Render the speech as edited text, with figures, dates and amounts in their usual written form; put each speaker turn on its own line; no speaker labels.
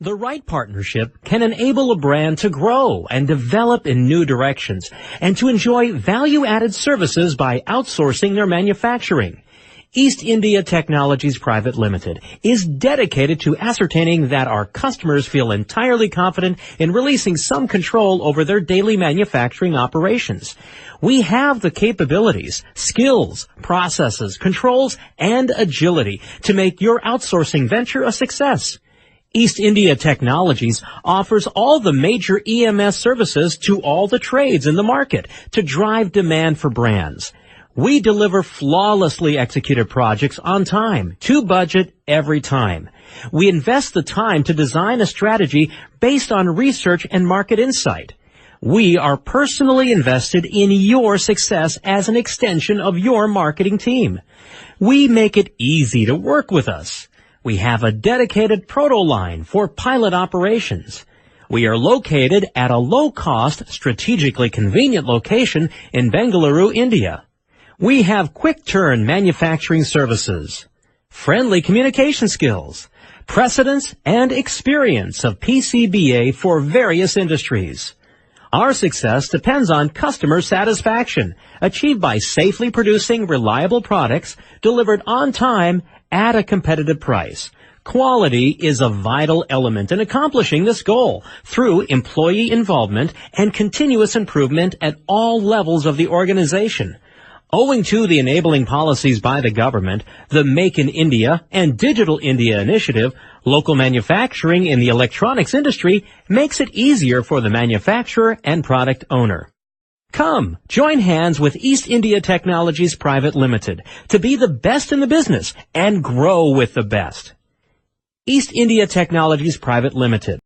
The right partnership can enable a brand to grow and develop in new directions and to enjoy value-added services by outsourcing their manufacturing. East India Technologies Private Limited is dedicated to ascertaining that our customers feel entirely confident in releasing some control over their daily manufacturing operations. We have the capabilities, skills, processes, controls, and agility to make your outsourcing venture a success. East India Technologies offers all the major EMS services to all the trades in the market to drive demand for brands. We deliver flawlessly executed projects on time, to budget, every time. We invest the time to design a strategy based on research and market insight. We are personally invested in your success as an extension of your marketing team. We make it easy to work with us. We have a dedicated proto line for pilot operations. We are located at a low-cost, strategically convenient location in Bengaluru, India. We have quick-turn manufacturing services, friendly communication skills, precedence and experience of PCBA for various industries. Our success depends on customer satisfaction, achieved by safely producing reliable products delivered on time at a competitive price. Quality is a vital element in accomplishing this goal through employee involvement and continuous improvement at all levels of the organization. Owing to the enabling policies by the government, the Make in India and Digital India initiative, local manufacturing in the electronics industry makes it easier for the manufacturer and product owner. Come, join hands with East India Technologies Private Limited to be the best in the business and grow with the best. East India Technologies Private Limited.